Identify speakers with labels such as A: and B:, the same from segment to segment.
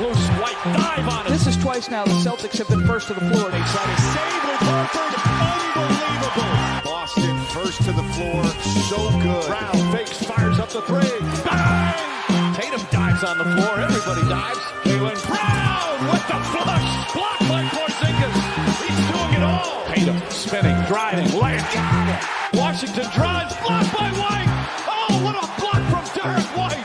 A: Loose White dive on it.
B: This is twice now the Celtics have been first to the floor.
A: They try to save with Horford. Unbelievable.
C: Boston first to the floor. So good.
A: Brown fakes, fires up the three. Bang! Tatum dives on the floor. Everybody dives. Jaylen Brown with the flush. Blocked by Porzingis. He's doing it all. Tatum spinning, driving, layup. Got it. Washington drives. Blocked by White. Oh, what a block from Derek White.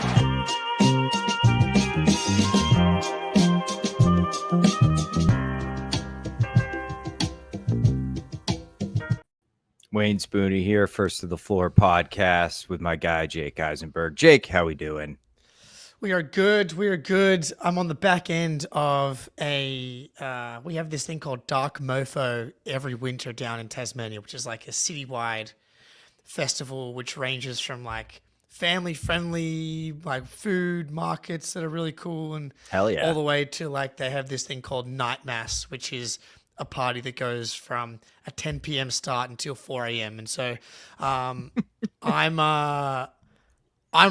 D: Wayne Spooney here, First to the Floor podcast with my guy, Jake Eisenberg. Jake, how we doing?
E: We are good. We are good. I'm on the back end of we have this thing called Dark Mofo every winter down in Tasmania, which is like a citywide festival, which ranges from like family-friendly, like food markets that are really cool, and
D: Hell yeah,
E: all the way to like they have this thing called Night Mass, which is a party that goes from a 10 p.m. start until 4 a.m. And so I'm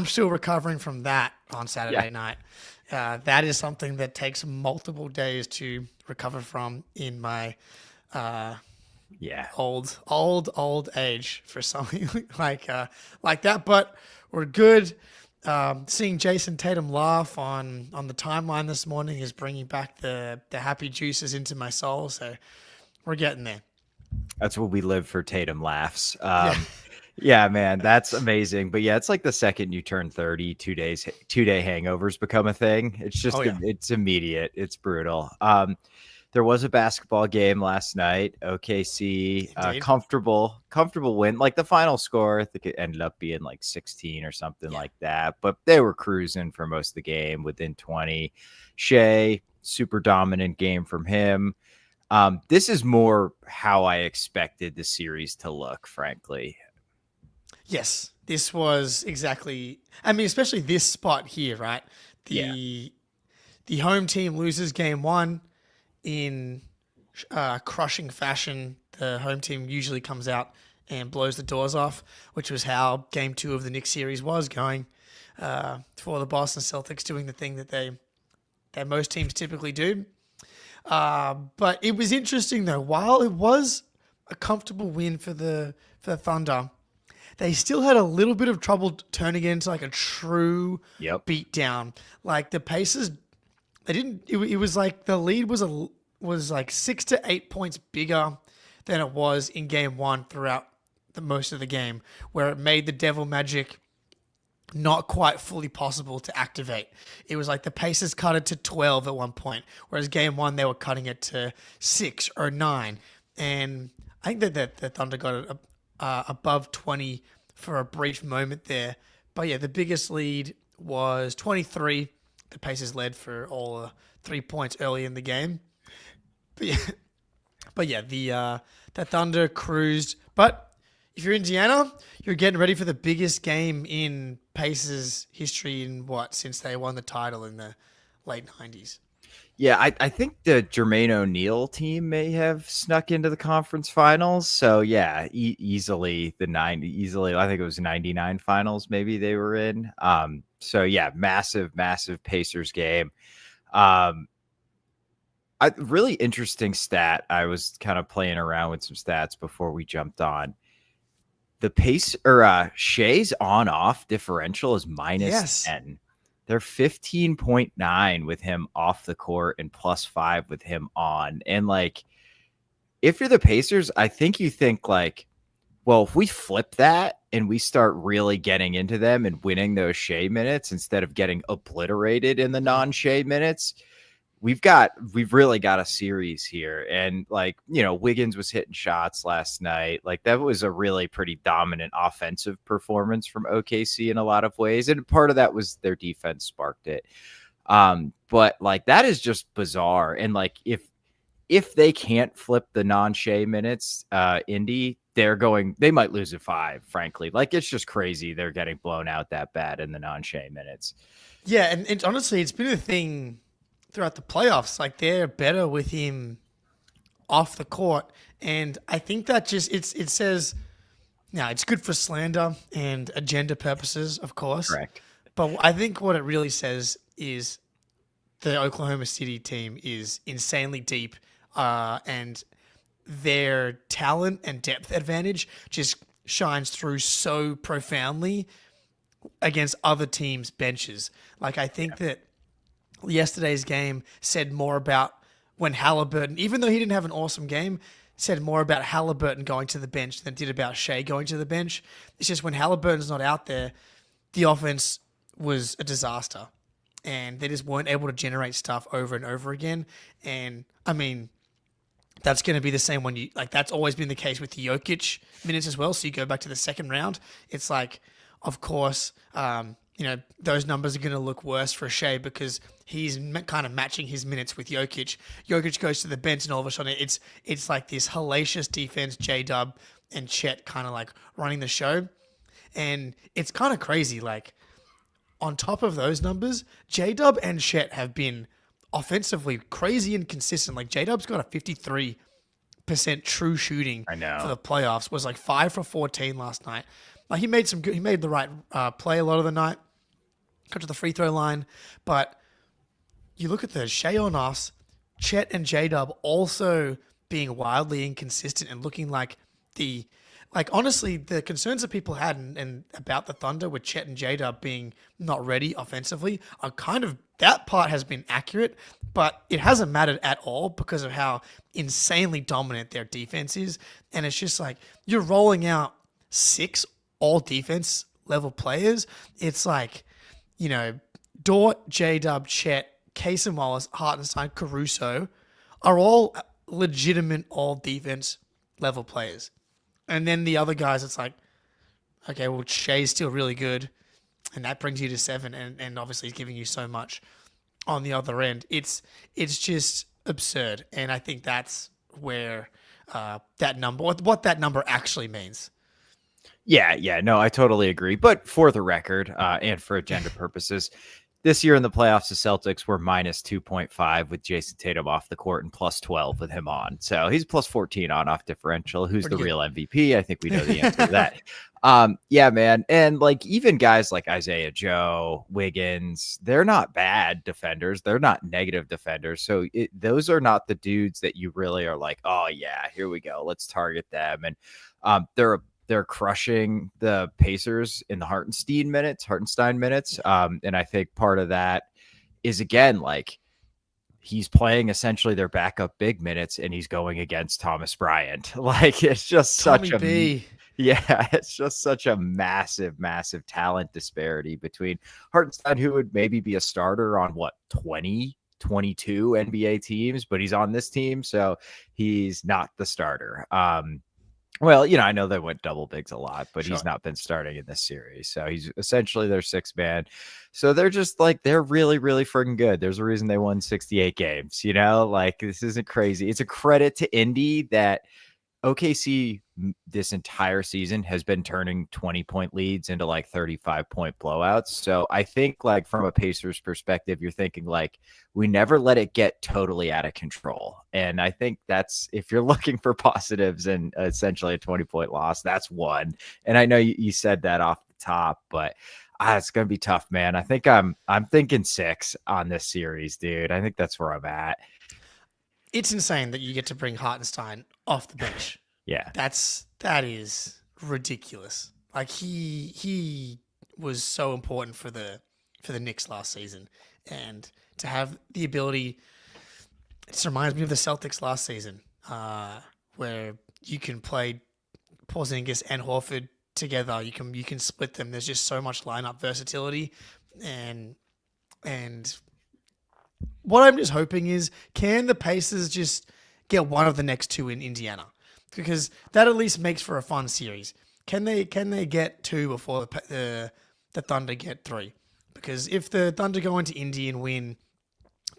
E: still recovering from that on Saturday night. That is something that takes multiple days to recover from in my old age for something like that. But we're good. Seeing Jason Tatum laugh on the timeline this morning is bringing back the happy juices into my soul. So we're getting there.
D: That's what we live for, Tatum laughs. Yeah, man, that's amazing. But yeah, it's like the second you turn 30, 2 day hangovers become a thing. It's just, it's immediate. It's brutal. There was a basketball game last night. OKC, comfortable win. Like the final score, I think it ended up being like 16 or something like that. But they were cruising for most of the game within 20. Shea, super dominant game from him. This is more how I expected the series to look, frankly.
E: Yes, this was exactly. I mean, especially this spot here, right? The home team loses game one in crushing fashion. The home team usually comes out and blows the doors off, which was how game two of the Knicks series was going for the Boston Celtics, doing the thing that most teams typically do. But it was interesting though. While it was a comfortable win for the Thunder, they still had a little bit of trouble turning it into like a true beatdown. Like the Pacers, they didn't. It was like the lead was like 6 to 8 points bigger than it was in game one throughout the most of the game, where it made the devil magic not quite fully possible to activate. It was like the Pacers cut it to 12 at one point, whereas game one they were cutting it to 6 or 9, and I think that the Thunder got it above 20 for a brief moment there. But yeah, the biggest lead was 23. The Pacers led for all 3 points early in the game. But yeah, the Thunder cruised. But if you're Indiana, you're getting ready for the biggest game in Pacers history since they won the title in the late 90s.
D: Yeah, I think the Jermaine O'Neal team may have snuck into the conference finals. So yeah, easily the 90. Easily, I think it was 99 finals. Maybe they were in. So yeah, massive Pacers game. Really interesting stat. I was kind of playing around with some stats before we jumped on. The Shea's on-off differential is minus 10. They're 15.9 with him off the court and +5 with him on. And like, if you're the Pacers, I think you think like, well, if we flip that and we start really getting into them and winning those Shea minutes instead of getting obliterated in the non-Shea minutes, we've really got a series here. And like, Wiggins was hitting shots last night. Like that was a really pretty dominant offensive performance from OKC in a lot of ways. And part of that was their defense sparked it. But like, that is just bizarre. And like, if they can't flip the non-Shea minutes, Indy, they might lose at 5, frankly. Like, it's just crazy. They're getting blown out that bad in the non-Shea minutes.
E: Yeah. And honestly, it's been a thing throughout the playoffs. Like, they're better with him off the court. And I think that just it says, now it's good for slander and agenda purposes, of course.
D: Correct.
E: But I think what it really says is the Oklahoma City team is insanely deep, and their talent and depth advantage just shines through so profoundly against other teams' benches. Like, I think that yesterday's game said more about when Halliburton, even though he didn't have an awesome game, said more about Halliburton going to the bench than it did about Shea going to the bench. It's just when Halliburton's not out there, the offense was a disaster. And they just weren't able to generate stuff over and over again. And, I mean, that's going to be the same when that's always been the case with the Jokic minutes as well. So you go back to the second round, it's like, of course, those numbers are going to look worse for Shea because he's kind of matching his minutes with Jokic. Jokic goes to the bench, and all of a sudden it's like this hellacious defense, J-Dub and Chet kind of like running the show. And it's kind of crazy. Like, on top of those numbers, J-Dub and Chet have been offensively crazy and consistent. Like, J-Dub's got a 53% true shooting for the playoffs, was like 5 for 14 last night. Like, he made the right play a lot of the night, got to the free throw line. But you look at the Shea on-offs, Chet and J-Dub also being wildly inconsistent and looking like honestly, the concerns that people had and about the Thunder with Chet and J-Dub being not ready offensively are kind of, that part has been accurate, but it hasn't mattered at all because of how insanely dominant their defense is. And it's just like, you're rolling out 6 all defense level players. It's like, Dort, J-Dub, Chet, Casey Wallace, Hartenstein, Caruso are all legitimate all defense level players. And then the other guys, it's like, okay, well, Shea's still really good, and that brings you to 7, and obviously he's giving you so much on the other end. It's just absurd, and I think that's where that number, what that number actually means.
D: Yeah, no, I totally agree. But for the record, and for agenda purposes, this year in the playoffs, the Celtics were minus 2.5 with Jason Tatum off the court and plus 12 with him on. So he's plus 14 on-off differential. Who's the real MVP? I think we know the answer to that. Yeah, man. And like, even guys like Isaiah Joe, Wiggins, they're not bad defenders. They're not negative defenders. So those are not the dudes that you really are like, oh yeah, here we go, let's target them. And they're crushing the Pacers in the Hartenstein minutes. And I think part of that is, again, like, he's playing essentially their backup big minutes and he's going against Thomas Bryant. Like, it's just it's just such a massive, massive talent disparity between Hartenstein, who would maybe be a starter on 22 NBA teams, but he's on this team. So he's not the starter. Well, I know they went double bigs a lot, but He's not been starting in this series. So he's essentially their 6th man. So they're just like, they're really, really freaking good. There's a reason they won 68 games, like, this isn't crazy. It's a credit to Indy that OKC this entire season has been turning 20-point leads into like 35-point blowouts. So I think, like, from a Pacers perspective, you're thinking like, we never let it get totally out of control. And I think that's, if you're looking for positives and essentially a 20-point loss, that's one. And I know you said that off the top, but it's going to be tough, man. I think I'm thinking 6 on this series, dude. I think that's where I'm at.
E: It's insane that you get to bring Hartenstein off the bench.
D: Yeah.
E: That is ridiculous. Like, he was so important for the Knicks last season, and to have the ability, it just reminds me of the Celtics last season, where you can play Porzingis and Horford together. You can split them. There's just so much lineup versatility, and what I'm just hoping is, can the Pacers just get one of the next 2 in Indiana? Because that at least makes for a fun series. Can they get 2 before the Thunder get 3? Because if the Thunder go into Indy and win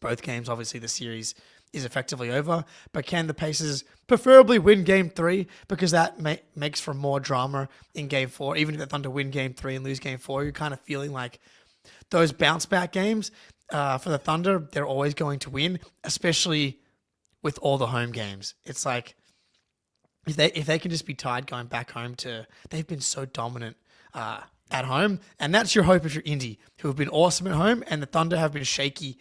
E: both games, obviously the series is effectively over. But can the Pacers preferably win Game 3? Because that makes for more drama in Game 4. Even if the Thunder win Game 3 and lose Game 4, you're kind of feeling like those bounce back games for the Thunder, they're always going to win, especially with all the home games. It's like, if they can just be tied going back home they've been so dominant at home, and that's your hope if you're Indy, who have been awesome at home, and the Thunder have been shaky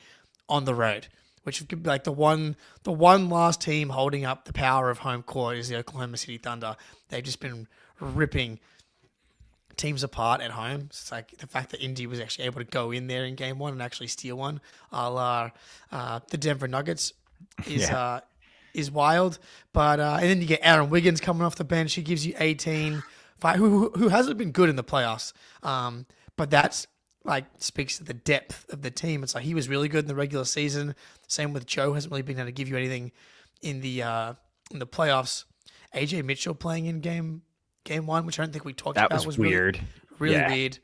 E: on the road, which could be like the one last team holding up the power of home court is the Oklahoma City Thunder. They've just been ripping teams apart at home. It's like the fact that Indy was actually able to go in there in game one and actually steal one, a la the Denver Nuggets, is wild. But and then you get Aaron Wiggins coming off the bench. He gives you 18, who hasn't been good in the playoffs. But that's like speaks to the depth of the team. It's like he was really good in the regular season. Same with Joe, hasn't really been able to give you anything in the playoffs. AJ Mitchell playing in game one, which I don't think we talked about.
D: That was weird.
E: Really weird.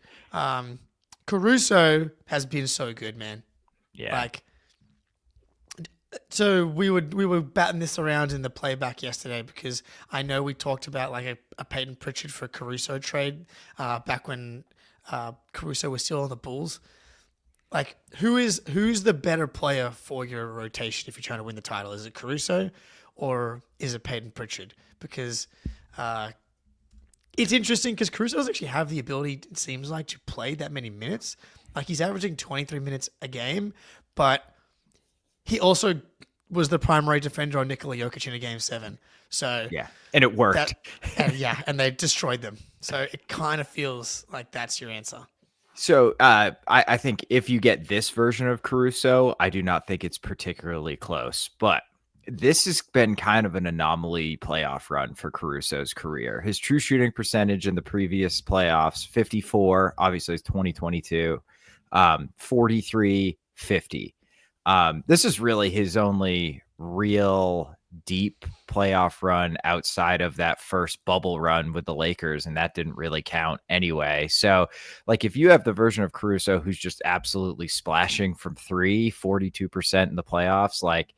E: Caruso has been so good, man.
D: Yeah.
E: Like, so we were batting this around in the playback yesterday because I know we talked about like a Peyton Pritchard for Caruso trade back when Caruso was still on the Bulls. Like, who's the better player for your rotation if you're trying to win the title? Is it Caruso or is it Peyton Pritchard? Because it's interesting because Caruso doesn't actually have the ability, it seems like, to play that many minutes. Like, he's averaging 23 minutes a game, but he also was the primary defender on Nikola Jokic in a game 7. So
D: yeah, and it worked.
E: And they destroyed them. So it kind of feels like that's your answer.
D: So I think if you get this version of Caruso, I do not think it's particularly close. But this has been kind of an anomaly playoff run for Caruso's career. His true shooting percentage in the previous playoffs, 54, obviously it's 2022, 43, 50. This is really his only real deep playoff run outside of that first bubble run with the Lakers, and that didn't really count anyway. So, like, if you have the version of Caruso who's just absolutely splashing from 42% in the playoffs, like,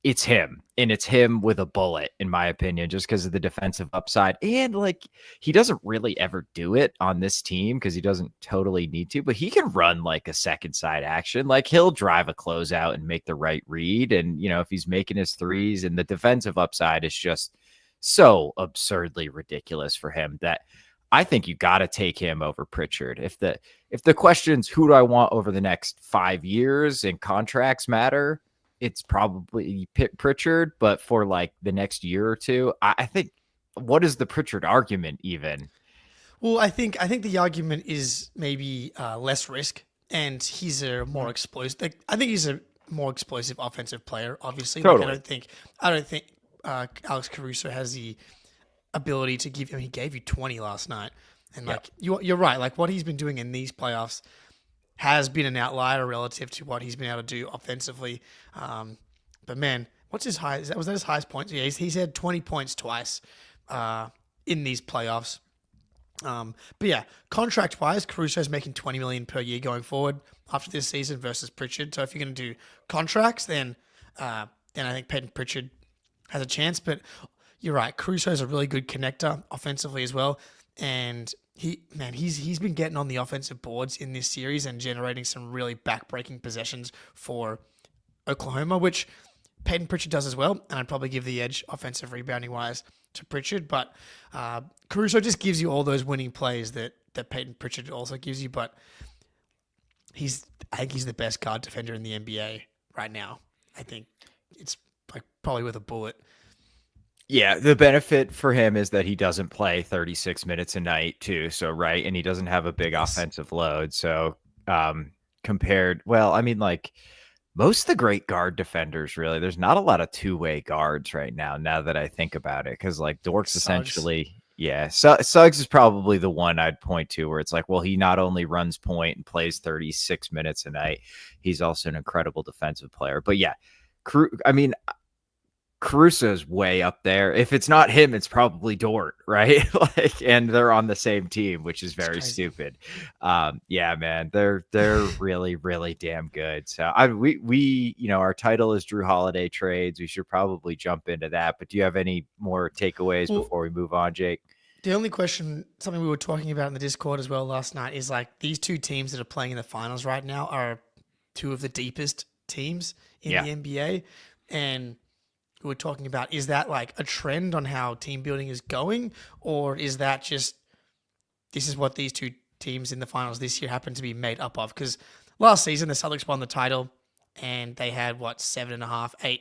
D: it's him, and it's him with a bullet, in my opinion, just because of the defensive upside. And like, he doesn't really ever do it on this team because he doesn't totally need to, but he can run like a second side action. Like, he'll drive a closeout and make the right read. And, you know, if he's making his threes, and the defensive upside is just so absurdly ridiculous for him that I think you got to take him over Pritchard. If the question's who do I want over the next 5 years and contracts matter, it's probably Pritchard, but for like the next year or two, I think, what is the Pritchard argument even?
E: Well, I think the argument is maybe less risk, and he's a more explosive. I think he's a more explosive offensive player. Obviously,
D: totally.
E: Like, I don't think Alex Caruso has the ability to give him. He gave you 20 last night, and like you're right. Like, what he's been doing in these playoffs has been an outlier relative to what he's been able to do offensively. But man, what's his highest? Was that his highest points? Yeah, he's had 20 points twice in these playoffs. But yeah, contract wise, Caruso's making $20 million per year going forward after this season versus Pritchard. So if you're going to do contracts, then I think Peyton Pritchard has a chance. But you're right, Caruso's a really good connector offensively as well, and he's been getting on the offensive boards in this series and generating some really back-breaking possessions for Oklahoma, which Peyton Pritchard does as well. And I'd probably give the edge offensive rebounding-wise to Pritchard. But Caruso just gives you all those winning plays that Peyton Pritchard also gives you. But I think he's the best guard defender in the NBA right now. I think it's like probably with a bullet.
D: Yeah, the benefit for him is that he doesn't play 36 minutes a night too. So, right. And he doesn't have a big offensive load. So compared, well, I mean, like most of the great guard defenders, really, there's not a lot of two-way guards right now that I think about it. Cause like Dork's essentially, Suggs is probably the one I'd point to where it's like, well, he not only runs point and plays 36 minutes a night, he's also an incredible defensive player. But yeah, Caruso's way up there. If it's not him, it's probably Dort, right? Like, and they're on the same team, which is very stupid. Yeah, man, they're really, really damn good. So we our title is Jrue Holiday trades. We should probably jump into that. But do you have any more takeaways before we move on, Jake?
E: The only question, something we were talking about in the Discord as well last night, is like these two teams that are playing in the finals right now are two of the deepest teams in the NBA, and we were talking about, is that like a trend on how team building is going, or is that just this is what these two teams in the finals this year happen to be made up of? Because last season the Celtics won the title and they had 7.5, 8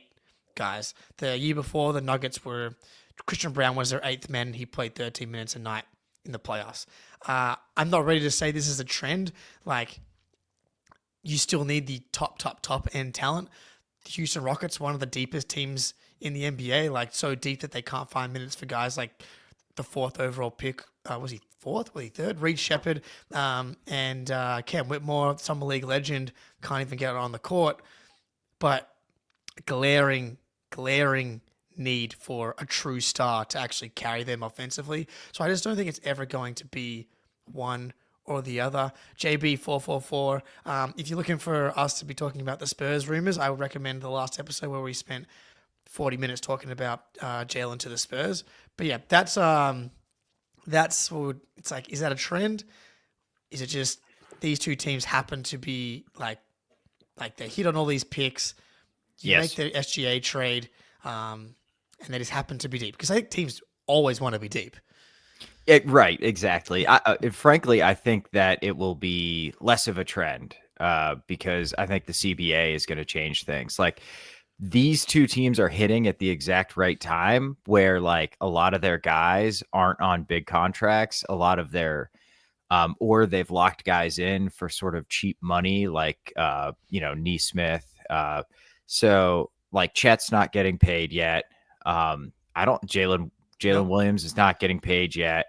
E: guys. The year before, the Nuggets were Christian Brown was their 8th man. He played 13 minutes a night in the playoffs. I'm not ready to say this is a trend. Like, you still need the top end talent. The Houston Rockets, one of the deepest teams in the NBA, like so deep that they can't find minutes for guys like the 4th overall pick. Was he 4th? Was he 3rd? Reed Shepherd and Cam Whitmore, summer league legend, can't even get on the court. But glaring need for a true star to actually carry them offensively. So I just don't think it's ever going to be one or the other. JB444. If you're looking for us to be talking about the Spurs rumors, I would recommend the last episode where we spent 40 minutes talking about Jalen to the Spurs. But yeah, that's what it's like. Is that a trend? Is it just these two teams happen to be like they hit on all these picks? You make the SGA trade, and they just happen to be deep. Because I think teams always want to be deep.
D: Right, exactly. Frankly, I think that it will be less of a trend because I think the CBA is going to change things. Like, these two teams are hitting at the exact right time where like a lot of their guys aren't on big contracts. A lot of their or they've locked guys in for sort of cheap money, like Nesmith. So like Chet's not getting paid yet. Jalen Williams is not getting paid yet.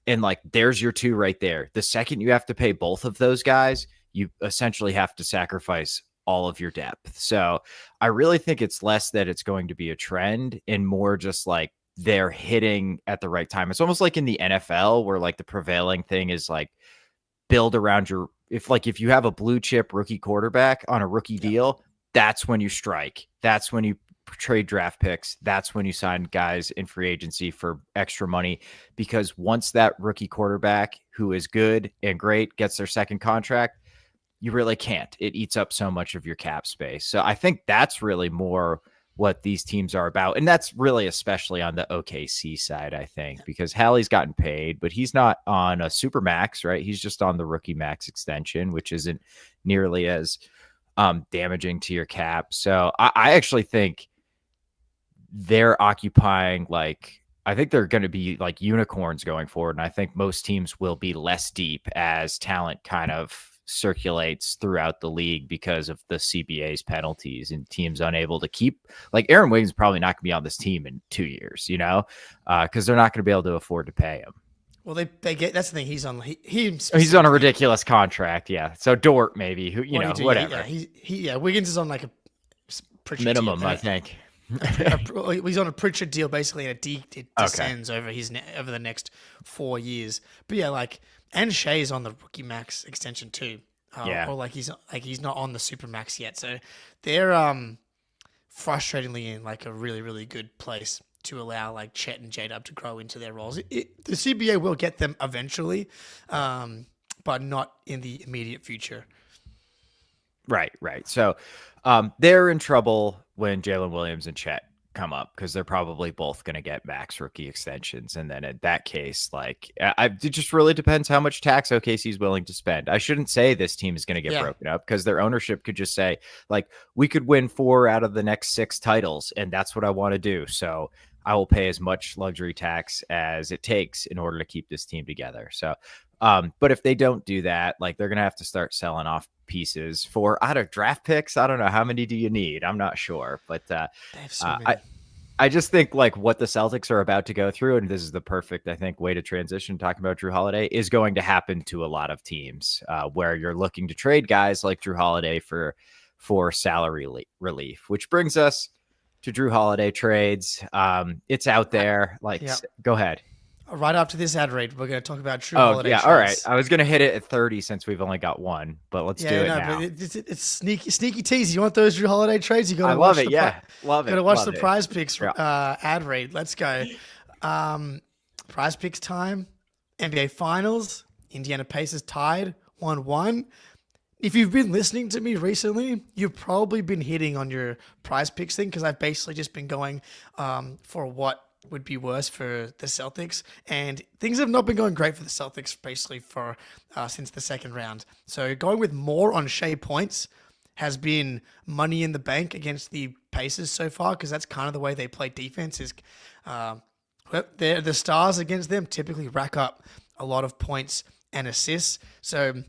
D: And like, there's your two right there. The second you have to pay both of those guys, you essentially have to sacrifice all of your depth. So I really think it's less that it's going to be a trend and more just like they're hitting at the right time. It's almost like in the NFL where like the prevailing thing is like build around if you have a blue chip rookie quarterback on a rookie deal, that's when you strike. That's when you trade draft picks. That's when you sign guys in free agency for extra money, because once that rookie quarterback who is good and great gets their second contract, you really can't. It eats up so much of your cap space. So I think that's really more what these teams are about. And that's really especially on the OKC side, I think, because Hallie's gotten paid, but he's not on a super max, right? He's just on the rookie max extension, which isn't nearly as damaging to your cap. So I actually think they're occupying I think they're going to be like unicorns going forward. And I think most teams will be less deep as talent kind of circulates throughout the league because of the CBA's penalties and teams unable to keep, like, Aaron Wiggins is probably not going to be on this team in 2 years, because they're not going to be able to afford to pay him.
E: Well, they get, that's the thing. He's on
D: a ridiculous contract. Yeah. So Dort, maybe whatever.
E: Wiggins is on like a Pritchard
D: minimum,
E: deal.
D: I think.
E: He's on a Pritchard deal, basically, and it descends over the next 4 years. But yeah, and Shea's on the rookie max extension too. Or he's not on the super max yet. So they're frustratingly in like a really, really good place to allow like Chet and J-Dub to grow into their roles. The CBA will get them eventually, but not in the immediate future.
D: Right. So they're in trouble when Jalen Williams and Chet come up, because they're probably both going to get max rookie extensions. And then in that case, it just really depends how much tax OKC is willing to spend. I shouldn't say this team is going to get broken up, because their ownership could just say, we could win 4 out of the next 6 titles, and that's what I want to do. So I will pay as much luxury tax as it takes in order to keep this team together. So, but if they don't do that, they're going to have to start selling off pieces for draft picks. I don't know, how many do you need? I'm not sure, but I just think what the Celtics are about to go through, and this is the perfect, I think, way to transition talking about Jrue Holiday, is going to happen to a lot of teams where you're looking to trade guys like Jrue Holiday for salary relief, which brings us to Jrue Holiday trades. It's out there. Go ahead.
E: Right after this ad read, we're going to talk about Jrue Holiday.
D: Yeah, all right. I was going to hit it at 30 since we've only got one, but let's do it now.
E: But it's sneaky tease. You want those Jrue Holiday trades? You got to
D: love it. Love it.
E: Got to watch the Prize Picks ad read. Let's go. Prize Picks time. NBA Finals. Indiana Pacers tied 1-1. If you've been listening to me recently, you've probably been hitting on your Prize Picks thing, because I've basically just been going for what would be worse for the Celtics, and things have not been going great for the Celtics basically for since the second round. So going with more on Shea points has been money in the bank against the Pacers so far, because that's kind of the way they play defense. Is the stars against them typically rack up a lot of points and assists. So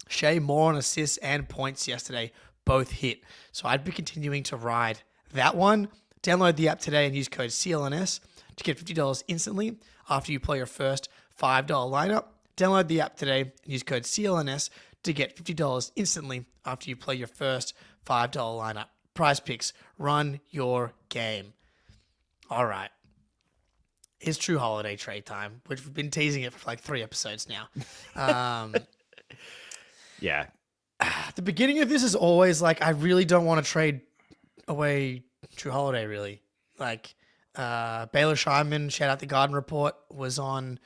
E: Shea more on assists and points yesterday, both hit. So I'd be continuing to ride that one. Download the app today and use code CLNS to get $50 instantly after you play your first $5 lineup. Download the app today and use code CLNS to get $50 instantly after you play your first $5 lineup. Prize Picks, run your game. All right. It's Jrue Holiday trade time, which we've been teasing it for like 3 episodes now.
D: Yeah.
E: The beginning of this is always like, I really don't want to trade away Jrue Holiday, really. Like, Baylor Scheinman, shout out the Garden Report, was on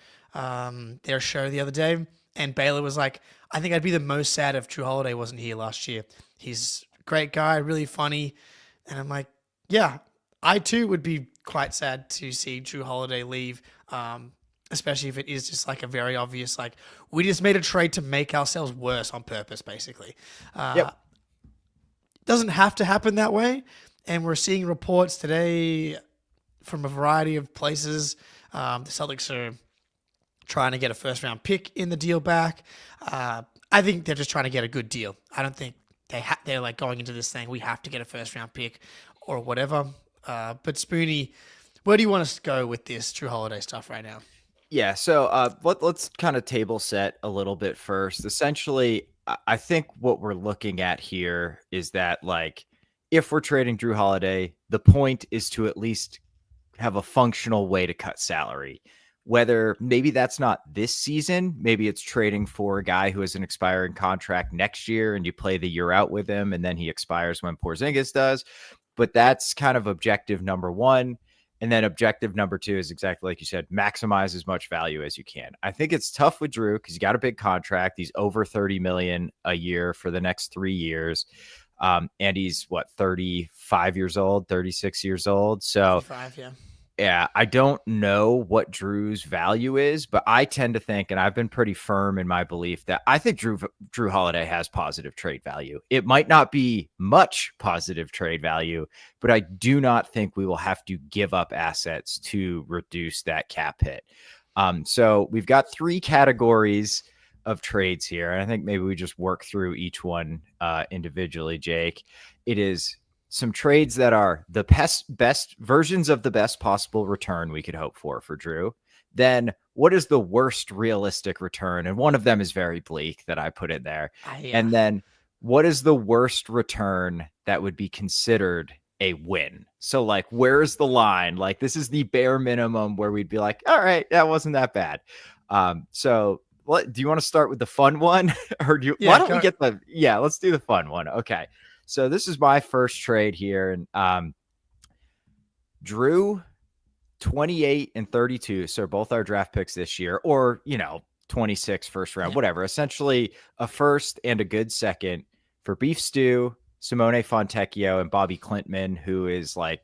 E: their show the other day, and Baylor was like, I think I'd be the most sad if Jrue Holiday wasn't here last year. He's a great guy, really funny. And I'm like, yeah, I too would be quite sad to see Jrue Holiday leave, especially if it is just like a very obvious, like, we just made a trade to make ourselves worse on purpose, basically. Yep. Doesn't have to happen that way. And we're seeing reports today from a variety of places. The Celtics are trying to get a first-round pick in the deal back. I think they're just trying to get a good deal. I don't think they're like going into this thing, we have to get a first-round pick or whatever. But Spoonie, where do you want us to go with this Jrue Holiday stuff right now?
D: Yeah, so let's kind of table set a little bit first. Essentially, I think what we're looking at here is that, like, if we're trading Jrue Holiday, the point is to at least have a functional way to cut salary. Whether maybe that's not this season, maybe it's trading for a guy who has an expiring contract next year and you play the year out with him and then he expires when Porzingis does. But that's kind of objective number one. And then objective number two is exactly like you said, maximize as much value as you can. I think it's tough with Jrue because he got a big contract. He's over $30 million a year for the next 3 years. And he's 35 years old, 36 years old. So
E: 35, yeah.
D: Yeah, I don't know what Jrue's value is, but I tend to think, and I've been pretty firm in my belief, that I think Jrue Holiday has positive trade value. It might not be much positive trade value, but I do not think we will have to give up assets to reduce that cap hit. So we've got 3 categories of trades here, and I think maybe we just work through each one individually, Jake. It is some trades that are the best versions of the best possible return we could hope for Jrue. Then what is the worst realistic return? And one of them is very bleak that I put in there.
E: Yeah.
D: And then what is the worst return that would be considered a win? So like, where's the line? Like, this is the bare minimum where we'd be like, all right, that wasn't that bad. So what, do you want to start with the fun one or why don't we get let's do the fun one. Okay. So this is my first trade here. And Jrue, 28 and 32. So both our draft picks this year, or, 26 first round, whatever. Essentially a first and a good second for Beef Stew, Simone Fontecchio, and Bobby Clintman, who is like,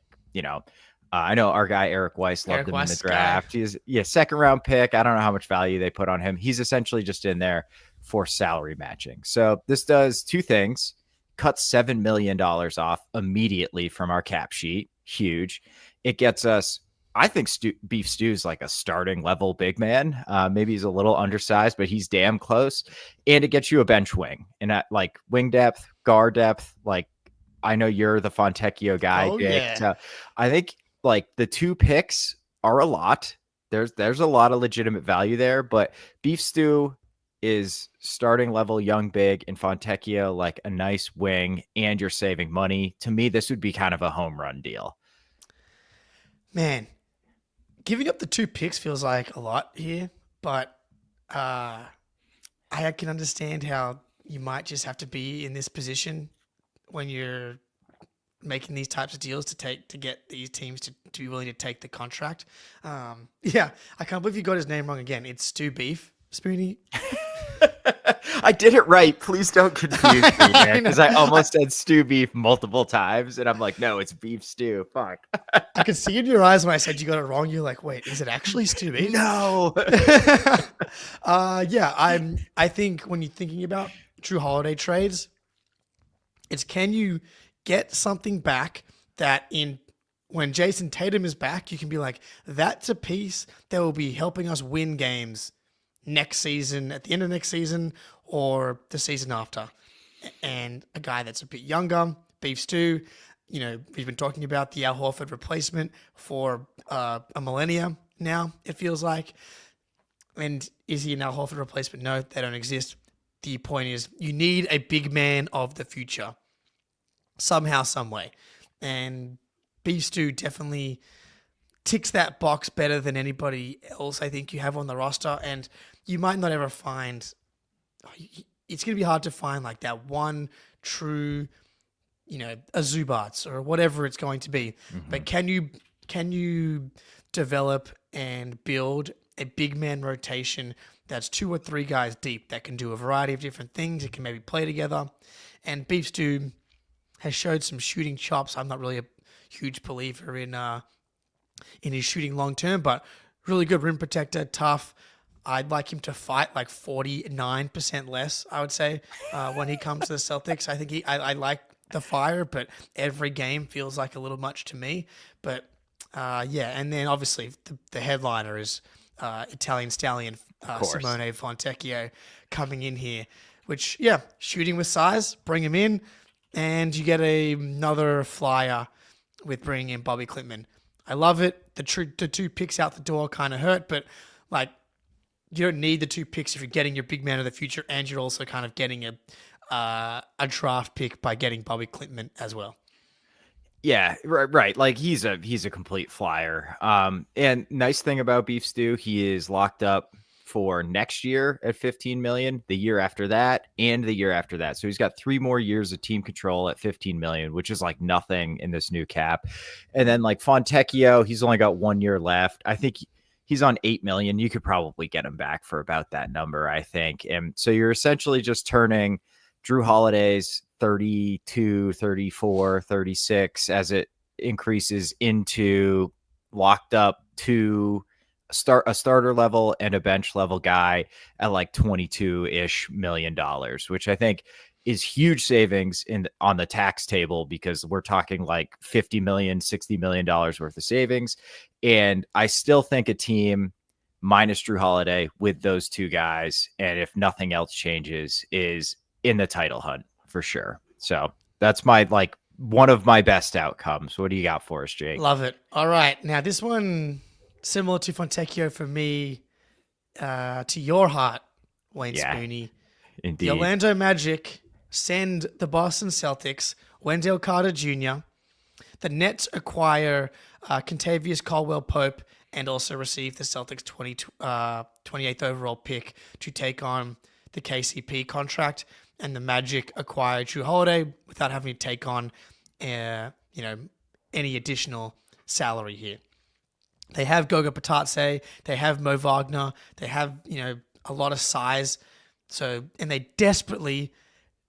D: I know our guy Eric Weiss loved him in the draft. He's second round pick. I don't know how much value they put on him. He's essentially just in there for salary matching. So this does 2 things. Cut $7 million off immediately from our cap sheet. Huge. It gets us, I think Beef Stew's like a starting level big man. Maybe he's a little undersized, but he's damn close. And it gets you a bench wing. And at like wing depth, guard depth, like I know you're the Fontecchio guy, Jake. Yeah. So I think like the 2 picks are a lot. There's a lot of legitimate value there, but Beef Stew is starting level young big, and Fontecchio like a nice wing, and you're saving money. To me, this would be kind of a home run deal.
E: Man, giving up the 2 picks feels like a lot here, but I can understand how you might just have to be in this position when you're making these types of deals to get these teams to be willing to take the contract. I can't believe you got his name wrong again. It's Stu Beef, Spoonie.
D: I did it right. Please don't confuse me, man, because I almost said Stew Beef multiple times, and I'm like, no, it's Beef Stew. Fuck.
E: I could see in your eyes when I said you got it wrong. You're like, wait, is it actually Stew Beef?
D: No.
E: I think when you're thinking about Jrue Holiday trades, It's can you get something back that when Jason Tatum is back, you can be like, that's a piece that will be helping us win games next season, at the end of next season, or the season after. And a guy that's a bit younger, Beef Stew, we've been talking about the Al Horford replacement for a millennia now, it feels like. And is he an Al Horford replacement? No, they don't exist. The point is, you need a big man of the future somehow, some way. And Beef Stew definitely ticks that box better than anybody else I think you have on the roster. And you might not ever find, it's going to be hard to find like that one true, a Zubats or whatever it's going to be. Mm-hmm. But can you develop and build a big man rotation that's 2 or 3 guys deep that can do a variety of different things? It can maybe play together. And Beef Stew has showed some shooting chops. I'm not really a huge believer in his shooting long term, but really good rim protector, tough. I'd like him to fight like 49% less, I would say, when he comes to the Celtics. I think I like the fire, but every game feels like a little much to me. But and then obviously the headliner is Italian Stallion Simone Fontecchio coming in here, which, shooting with size, bring him in, and you get another flyer with bringing in Bobby Klintman. I love it. The 2 picks out the door kind of hurt, but like you don't need the 2 picks if you're getting your big man of the future, and you're also kind of getting a draft pick by getting Bobby Klintman as well.
D: Yeah, right. Like he's a complete flyer. And nice thing about Beef Stew, he is locked up for next year at $15 million, the year after that, and the year after that. So he's got 3 more years of team control at $15 million, which is like nothing in this new cap. And then like Fontecchio, he's only got 1 year left. I think he's on $8 million. You could probably get him back for about that number, I think. And so you're essentially just turning Jrue Holiday's 32, 34, 36 as it increases into locked up to a starter level and a bench level guy at like $22-ish million, which I think is huge savings on the tax table, because we're talking like $50 million, $60 million worth of savings. And I still think a team minus Jrue Holiday with those 2 guys, and if nothing else changes, is in the title hunt for sure. So that's one of my best outcomes. What do you got for us, Jake?
E: Love it. All right. Now this one, similar to Fontecchio for me, to your heart, Wayne Spooney.
D: Indeed.
E: The Orlando Magic send the Boston Celtics Wendell Carter Jr. The Nets acquire Kentavious Caldwell-Pope and also receive the Celtics 28th overall pick to take on the KCP contract. And the Magic acquire Jrue Holiday without having to take on, any additional salary here. They have Goga Patatse, they have Mo Wagner, they have, a lot of size. And they desperately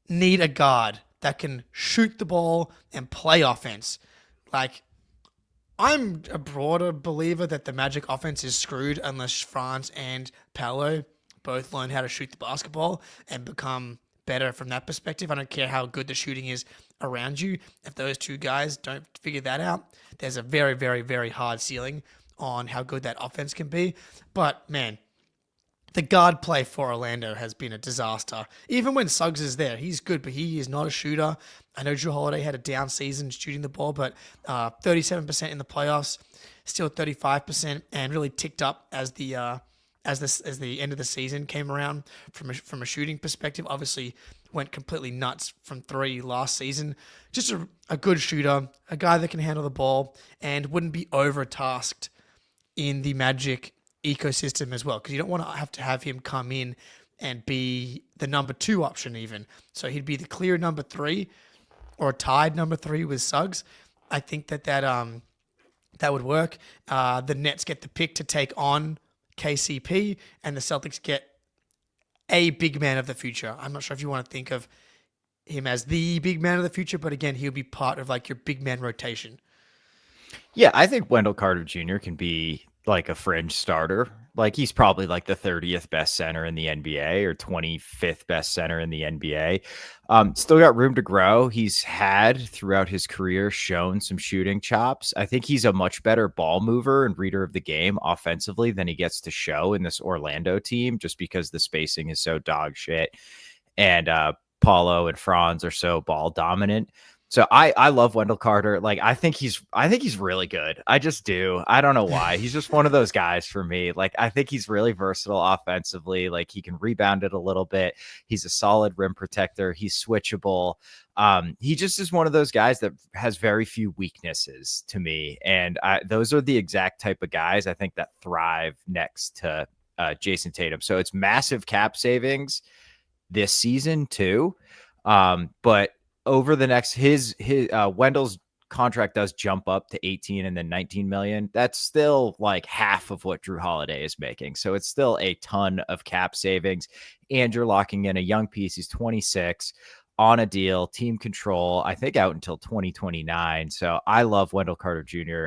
E: need a guard that can shoot the ball and play offense. Like, I'm a broader believer that the Magic offense is screwed unless Franz and Paolo both learn how to shoot the basketball and become better from that perspective. I don't care how good the shooting is around you. If those 2 guys don't figure that out, there's a very, very, very hard ceiling on how good that offense can be. But man, the guard play for Orlando has been a disaster. Even when Suggs is there, he's good, but he is not a shooter. I know Jrue Holiday had a down season shooting the ball, but 37% in the playoffs, still 35%, and really ticked up as the end of the season came around from a shooting perspective. Obviously went completely nuts from 3 last season. Just a good shooter, a guy that can handle the ball and wouldn't be overtasked in the Magic ecosystem as well, because you don't want to have him come in and be the number 2 option even. So he'd be the clear number 3 or tied number 3 with Suggs. I think that would work. The Nets get the pick to take on KCP, and the Celtics get a big man of the future. I'm not sure if you want to think of him as the big man of the future, but again, he'll be part of like your big man rotation.
D: Yeah, I think Wendell Carter Jr. can be like a fringe starter. Like he's probably like the 30th best center in the NBA or 25th best center in the NBA. Still got room to grow. He's had throughout his career shown some shooting chops. I think he's a much better ball mover and reader of the game offensively than he gets to show in this Orlando team, just because the spacing is so dog shit. And Paulo and Franz are so ball dominant. So I love Wendell Carter. Like I think he's really good. I just do. I don't know why. He's just one of those guys for me. Like I think he's really versatile offensively. Like he can rebound it a little bit. He's a solid rim protector. He's switchable. He just is one of those guys that has very few weaknesses to me. And those are the exact type of guys I think that thrive next to Jason Tatum. So it's massive cap savings this season too. But over the next, his Wendell's contract does jump up to 18 and then 19 million. That's still like half of what Jrue Holiday is making. So it's still a ton of cap savings. And you're locking in a young piece. He's 26 on a deal, team control, I think out until 2029. So I love Wendell Carter Jr.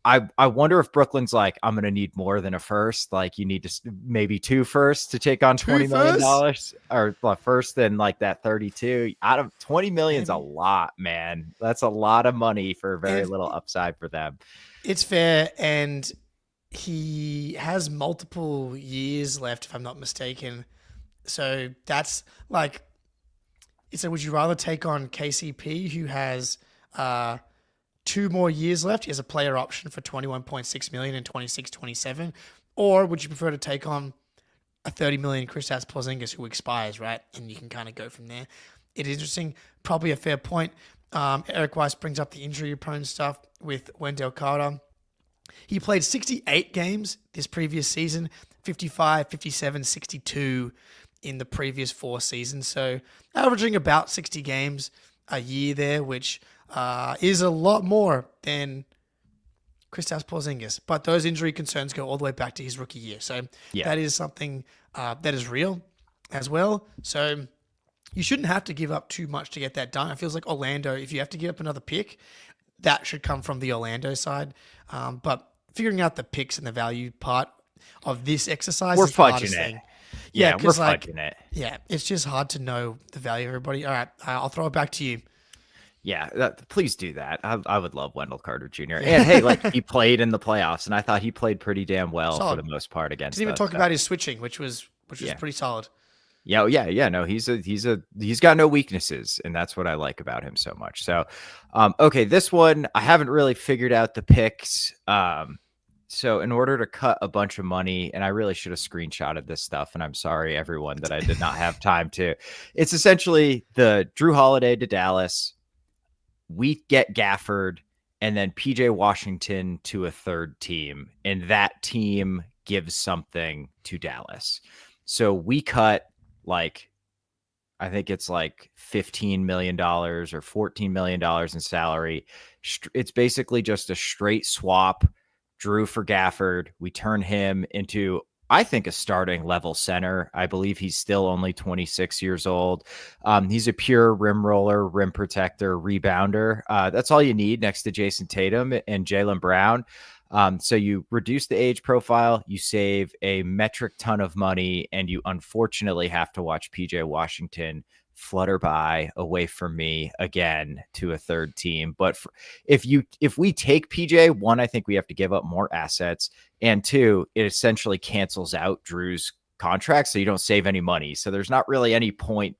D: I wonder if Brooklyn's like, I'm going to need more than a first. Like you need to maybe 2 firsts to take on $20 million or first and like that 32 out of 20 million is a lot, man. That's a lot of money for very little upside for them. It's
E: fair. And he has multiple years left, if I'm not mistaken. So that's like, so would you rather take on KCP, who has, 2 more years left? He has a player option for $21.6 million in 26-27, or would you prefer to take on a $30 million Kristaps Porzingis who expires, right? And you can kind of go from there. It is interesting, probably a fair point. Eric Weiss brings up the injury-prone stuff with Wendell Carter. He played 68 games this previous season, 55, 57, 62 in the previous 4 seasons. So averaging about 60 games a year there, which is a lot more than Kristaps Porzingis. But those injury concerns go all the way back to his rookie year. So that is something that is real as well. So you shouldn't have to give up too much to get that done. It feels like Orlando, if you have to give up another pick, that should come from the Orlando side. But figuring out the picks and the value part of this exercise
D: we're
E: is the hardest
D: fudging
E: thing.
D: it. Yeah, we're fudging it.
E: Yeah, it's just hard to know the value of everybody. All right, I'll throw it back to you.
D: Yeah, please do that. I would love Wendell Carter Jr. And hey, like he played in the playoffs, and I thought he played pretty damn well for the most part against.
E: Didn't even talk about his switching, which was pretty solid.
D: Yeah. No, he's got no weaknesses, and that's what I like about him so much. So, okay, this one I haven't really figured out the picks. So in order to cut a bunch of money, and I really should have screenshotted this stuff, and I'm sorry everyone that I did not have time to. It's essentially the Jrue Holiday to Dallas. We get Gafford and then PJ Washington to a third team, and that team gives something to Dallas. So we cut I think it's like $15 million or $14 million in salary. It's basically just a straight swap. Jrue for Gafford. We turn him into, I think, a starting level center. I believe he's still only 26 years old. He's a pure rim roller, rim protector, rebounder. That's all you need next to Jason Tatum and Jaylen Brown. So you reduce the age profile, you save a metric ton of money, and you unfortunately have to watch PJ Washington flutter by away from me again to a third team. But if we take PJ, one, I think we have to give up more assets, and 2, it essentially cancels out Jrue's contract, so you don't save any money. So there's not really any point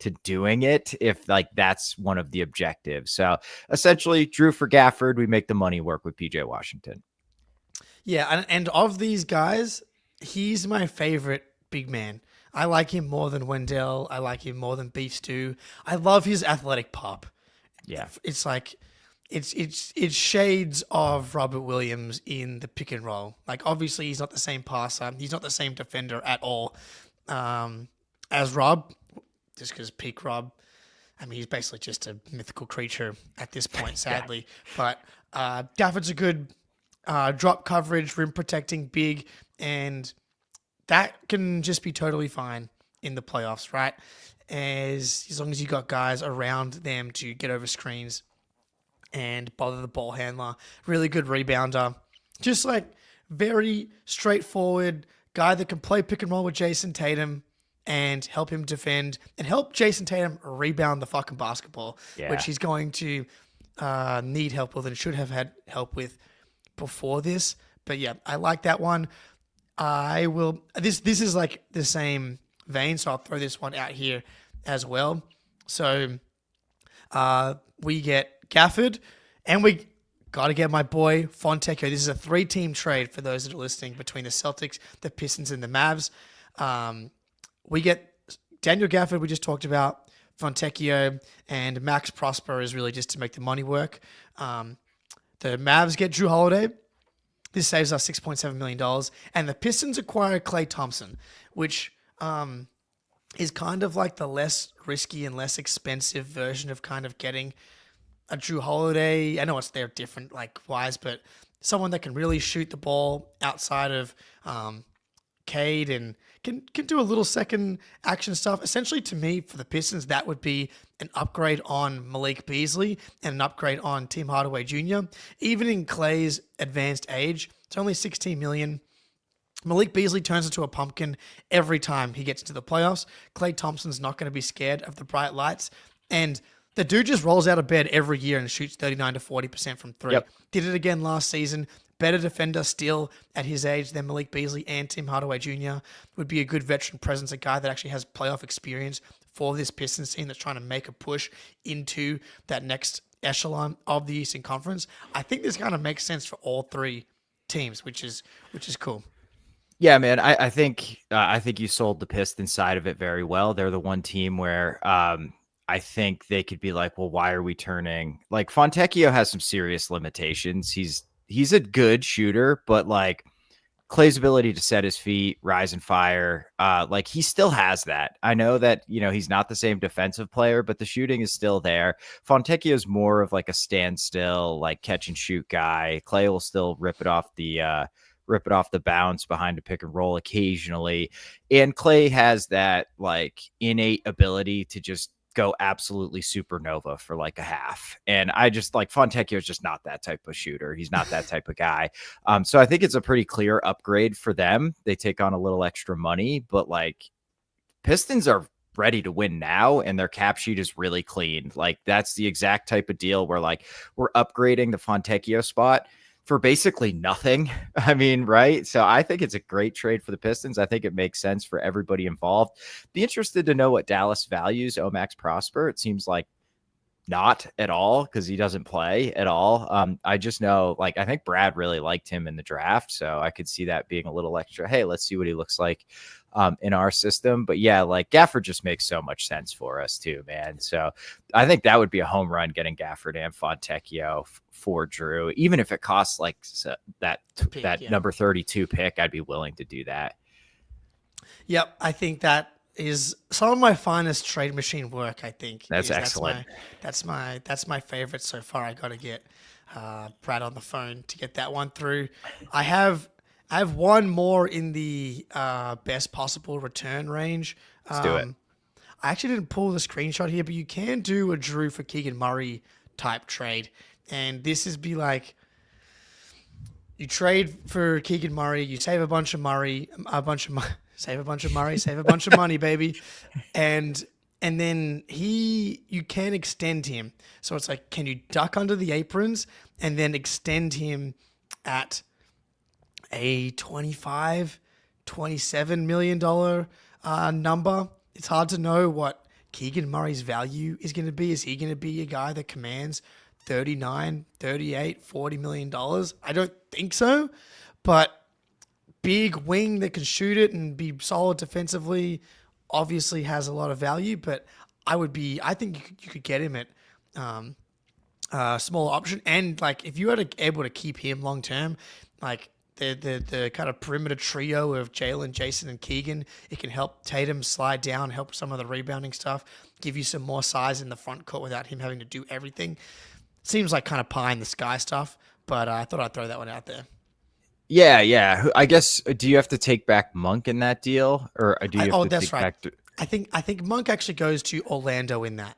D: to doing it if that's one of the objectives. So essentially Jrue for Gafford, we make the money work with PJ Washington.
E: Yeah, and of these guys, he's my favorite big man. I like him more than Wendell. I like him more than Beef Stew. I love his athletic pop.
D: Yeah.
E: It's like it's shades of Robert Williams in the pick and roll. Like obviously he's not the same passer. He's not the same defender at all as Rob, just because peak Rob. I mean, he's basically just a mythical creature at this point, sadly. Yeah. But Gafford's a good drop coverage, rim protecting big, and that can just be totally fine in the playoffs, right? As long as you got guys around them to get over screens and bother the ball handler. Really good rebounder. Just like very straightforward guy that can play pick and roll with Jason Tatum and help him defend and help Jason Tatum rebound the fucking basketball, which he's going to need help with and should have had help with before this. But yeah, I like that one. I will. This is like the same vein, so I'll throw this one out here as well. So we get Gafford, and we got to get my boy Fontecchio. This is a 3-team trade for those that are listening between the Celtics, the Pistons, and the Mavs. We get Daniel Gafford, we just talked about, Fontecchio, and Max Prosper is really just to make the money work. The Mavs get Jrue Holiday. This saves us $6.7 million. And the Pistons acquire Klay Thompson, which is kind of like the less risky and less expensive version of kind of getting a Jrue Holiday. I know they're different like wise, but someone that can really shoot the ball outside of Cade and can do a little second action stuff. Essentially, to me, for the Pistons, that would be an upgrade on Malik Beasley and an upgrade on Tim Hardaway Jr. Even in Clay's advanced age, it's only $16 million. Malik Beasley turns into a pumpkin every time he gets into the playoffs. Klay Thompson's not going to be scared of the bright lights. And the dude just rolls out of bed every year and shoots 39 to 40% from three.
D: Yep.
E: Did it again last season. Better defender still at his age than Malik Beasley and Tim Hardaway Jr. Would be a good veteran presence, a guy that actually has playoff experience for this Pistons team that's trying to make a push into that next echelon of the Eastern Conference. I think this kind of makes sense for all three teams, which is cool.
D: Yeah, man. I think you sold the Pistons side of it very well. They're the one team where I think they could be like, well, why are we turning? Like Fontecchio has some serious limitations. He's a good shooter, but like Clay's ability to set his feet, rise and fire, like he still has that. I know that, he's not the same defensive player, but the shooting is still there. Fontecchio is more of like a standstill, like catch and shoot guy. Clay will still rip it off the bounce behind a pick and roll occasionally. And Clay has that like innate ability to just go absolutely supernova for like a half. And I just like Fontecchio is just not that type of shooter. He's not that type of guy. So I think it's a pretty clear upgrade for them. They take on a little extra money, but like Pistons are ready to win now and their cap sheet is really clean. Like that's the exact type of deal where like we're upgrading the Fontecchio spot for basically nothing. I mean, right? So I think it's a great trade for the Pistons. I think it makes sense for everybody involved. Be interested to know what Dallas values Max Prosper. It seems like not at all because he doesn't play at all. I just know, like, I think Brad really liked him in the draft, so I could see that being a little extra. Hey, let's see what he looks like in our system. But yeah, like Gafford just makes so much sense for us too, man. So I think that would be a home run getting Gafford and Fontecchio for Jrue, even if it costs like that number 32 pick. I'd be willing to do that. Yep,
E: I think that is some of my finest trade machine work. I think
D: that's excellent.
E: That's my favorite so far. I got to get Brad on the phone to get that one through. I have one more in the best possible return range.
D: Let's do it.
E: I actually didn't pull the screenshot here, but you can do a Jrue for Keegan Murray type trade, and this is be like you trade for Keegan Murray, you save a bunch of Murray, save a bunch of Murray, save a bunch of money, baby. And then you can extend him. So it's like, can you duck under the aprons and then extend him at a $25, $27 million number? It's hard to know what Keegan Murray's value is going to be. Is he going to be a guy that commands 39, 38, $40 million? I don't think so, but big wing that can shoot it and be solid defensively obviously has a lot of value, but I think you could get him at a smaller option. And like, if you were able to keep him long term, like the kind of perimeter trio of Jalen, Jason, and Keegan, it can help Tatum slide down, help some of the rebounding stuff, give you some more size in the front court without him having to do everything. Seems like kind of pie in the sky stuff, but I thought I'd throw that one out there.
D: Yeah. I guess, do you have to take back Monk in that deal, or do you have to take back?
E: I think Monk actually goes to Orlando in that.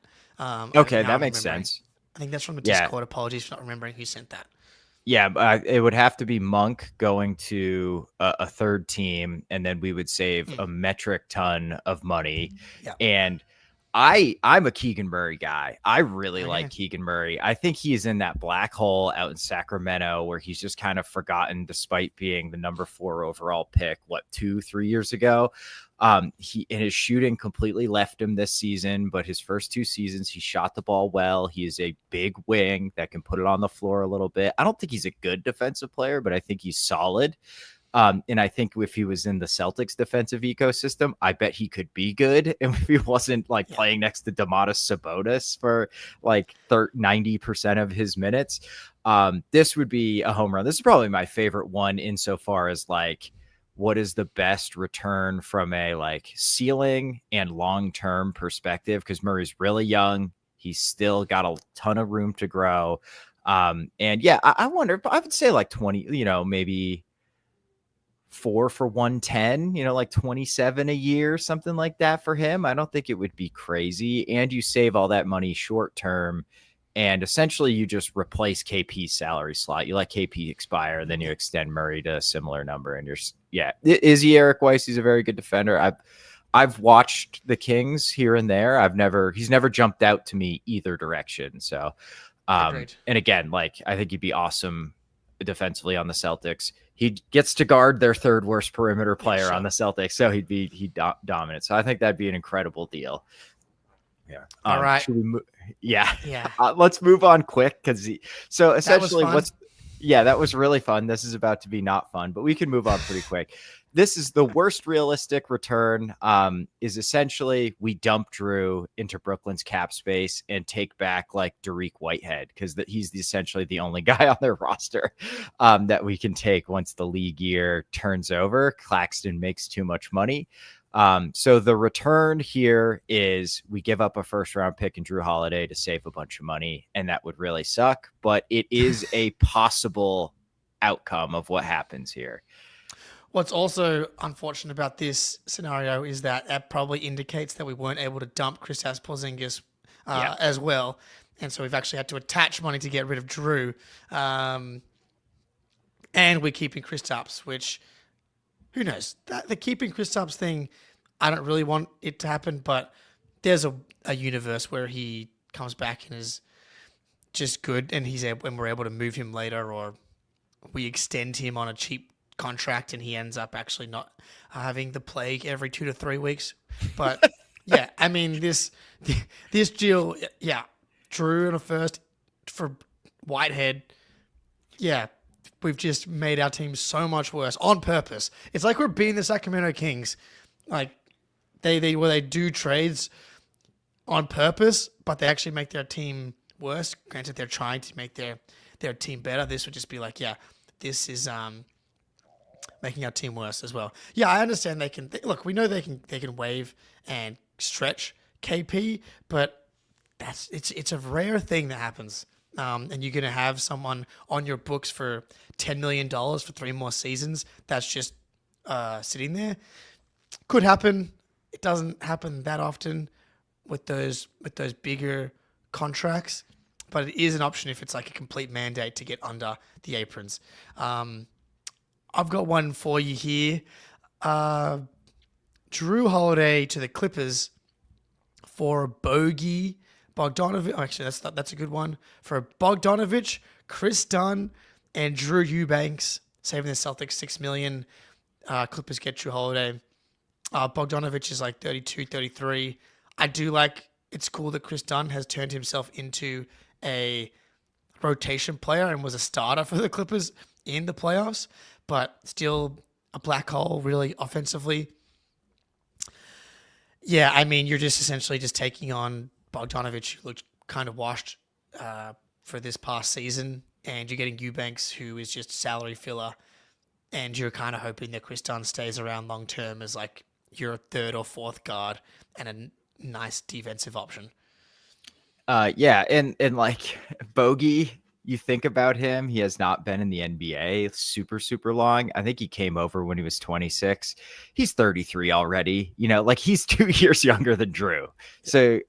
D: Okay, that makes sense.
E: I think that's from the Discord. Apologies for not remembering who sent that.
D: Yeah, but it would have to be Monk going to a third team, and then we would save a metric ton of money.
E: Yeah.
D: And I'm a Keegan Murray guy. I really like Keegan Murray. I think he's in that black hole out in Sacramento where he's just kind of forgotten despite being the number 4 overall pick, 2-3 years ago. His shooting completely left him this season, but his first 2 seasons, he shot the ball well. He is a big wing that can put it on the floor a little bit. I don't think he's a good defensive player, but I think he's solid. And I think if he was in the Celtics defensive ecosystem, I bet he could be good. And if he wasn't playing next to Domantas Sabonis for 90% of his minutes, this would be a home run. This is probably my favorite one insofar as what is the best return from a ceiling and long-term perspective? Because Murray's really young. He's still got a ton of room to grow. And yeah, I wonder, I would say 20, maybe 4 for 110, 27 a year, something like that for him. I don't think it would be crazy. And you save all that money short term. And essentially you just replace KP's salary slot. You let KP expire, and then you extend Murray to a similar number. And is he Eric Weiss? He's a very good defender. I've watched the Kings here and there. He's never jumped out to me either direction. So, and again, I think he'd be awesome defensively on the Celtics. He gets to guard their 3rd worst perimeter player on the Celtics. So he'd dominant. So I think that'd be an incredible deal. Yeah.
E: All right.
D: Should we yeah. Let's move on quick. So essentially that was really fun. This is about to be not fun, but we can move on pretty quick. This is the worst realistic return, is essentially we dump Jrue into Brooklyn's cap space and take back Dariq Whitehead, because he's essentially the only guy on their roster that we can take once the league year turns over. Claxton makes too much money. So the return here is we give up a 1st-round pick in Jrue Holiday to save a bunch of money, and that would really suck, but it is a possible outcome of what happens here.
E: What's also unfortunate about this scenario is that probably indicates that we weren't able to dump Kristaps Porzingis as well. And so we've actually had to attach money to get rid of Jrue. And we're keeping Kristaps, which, who knows? The keeping Kristaps thing, I don't really want it to happen, but there's a universe where he comes back and is just good, and we're able to move him later, or we extend him on a cheap contract and he ends up actually not having the plague every 2 to 3 weeks. But yeah, I mean, this deal, Jrue in a 1st for Whitehead. Yeah, we've just made our team so much worse on purpose. It's like we're beating the Sacramento Kings. They do trades on purpose, but they actually make their team worse. Granted, they're trying to make their team better. This would just be this is making our team worse as well. Yeah, I understand they can look. We know they can waive and stretch KP, but it's a rare thing that happens. And you're gonna have someone on your books for $10 million for 3 more seasons. That's just sitting there. Could happen. It doesn't happen that often with those bigger contracts, but it is an option if it's a complete mandate to get under the aprons. I've got one for you here. Jrue Holiday to the Clippers for a Bogey Bogdanovic. Actually, that's a good one. For a Bogdanovic, Chris Dunn, and Drew Eubanks, saving the Celtics $6 million. Clippers get Jrue Holiday. Bogdanovic is 32, 33. I do it's cool that Chris Dunn has turned himself into a rotation player and was a starter for the Clippers in the playoffs, but still a black hole really offensively. Yeah, I mean, you're just essentially just taking on Bogdanovic, who looked kind of washed for this past season, and you're getting Eubanks, who is just salary filler, and you're kind of hoping that Chris Dunn stays around long term as your 3rd or 4th guard and a nice defensive option.
D: Yeah, and Bogey, you think about him, he has not been in the NBA super, super long. I think he came over when he was 26. He's 33 already. He's 2 years younger than Jrue. So,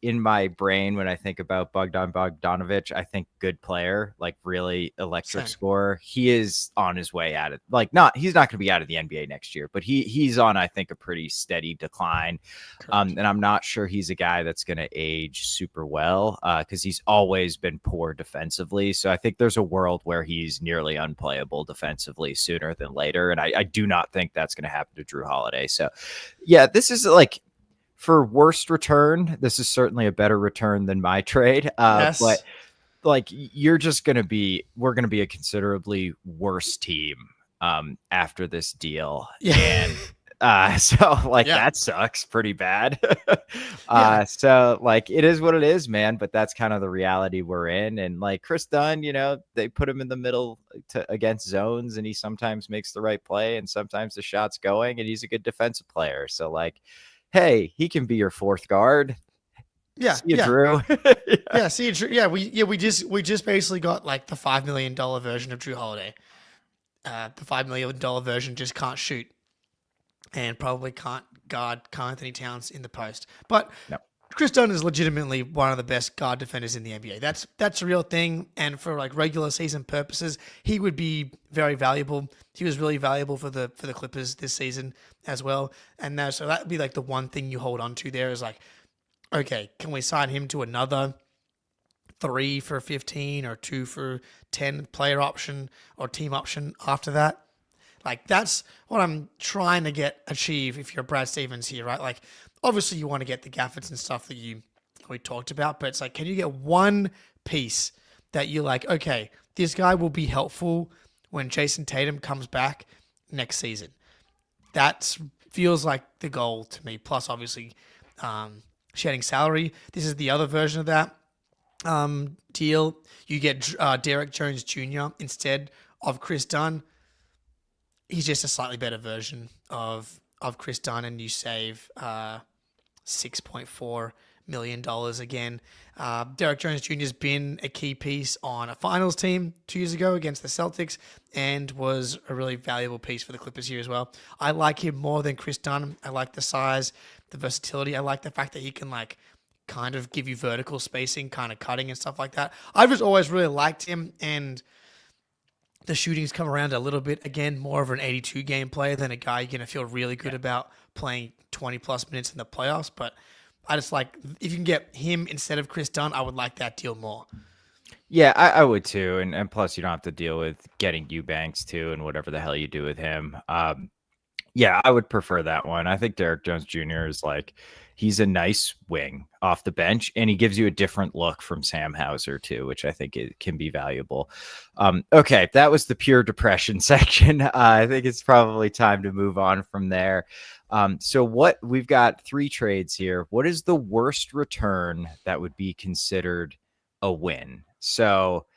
D: in my brain, when I think about Bogdan Bogdanovic, I think good player, like really electric
E: Same.
D: scorer. He is on his way out of he's not going to be out of the NBA next year, but he's on, I think, a pretty steady decline. And I'm not sure he's a guy that's going to age super well because he's always been poor defensively. So I think there's a world where he's nearly unplayable defensively sooner than later. And I do not think that's going to happen to Jrue Holiday. So yeah, this is like, for worst return, this is certainly a better return than my trade.
E: Yes.
D: But like, we're going to be a considerably worse team after this deal.
E: Yeah.
D: And so like, that sucks pretty bad. So like, it is what it is, man, but that's kind of the reality we're in. And like Chris Dunn, they put him in the middle against zones, and he sometimes makes the right play and sometimes the shot's going, and he's a good defensive player. So like, hey, he can be your fourth guard. See you, Jrue.
E: See you, Jrue. Yeah, we just basically got like the $5 million version of Jrue Holiday. The $5 million version just can't shoot and probably can't guard Karl Anthony Towns in the post. But Chris Dunn is legitimately one of the best guard defenders in the NBA. That's a real thing. And for like regular season purposes, he would be very valuable. He was really valuable for the Clippers this season as well. And so that would be like the one thing you hold on to there is like, okay, can we sign him to another 3 for 15 or 2 for 10 player option or team option after that? Like, that's what I'm trying to achieve if you're Brad Stevens here, right? Like, obviously you want to get the Gaffets and stuff that we talked about, but it's like, can you get one piece that you're like, okay, this guy will be helpful when Jason Tatum comes back next season? That feels like the goal to me. Plus, obviously, shedding salary. This is the other version of that deal. You get Derek Jones Jr. instead of Chris Dunn. He's just a slightly better version of Chris Dunn, and you save $6.4 million again. Derek Jones Jr. has been a key piece on a finals team 2 years ago against the Celtics and was a really valuable piece for the Clippers here as well. I like him more than Chris Dunn. I like the size, the versatility. I like the fact that he can like kind of give you vertical spacing, kind of cutting and stuff like that. I've just always really liked him, and the shooting's come around a little bit. Again, more of an 82 game player than a guy you're going to feel really good about playing 20 plus minutes in the playoffs. But I just like, if you can get him instead of Chris Dunn, I would like that deal more.
D: Yeah, I would too. And plus, you don't have to deal with getting Eubanks too and whatever the hell you do with him. Yeah, I would prefer that one. I think Derek Jones Jr. is like, he's a nice wing off the bench, and he gives you a different look from Sam Hauser too, which I think it can be valuable. Okay, that was the pure depression section. I think it's probably time to move on from there. So we've got 3 trades here. What is the worst return that would be considered a win? So,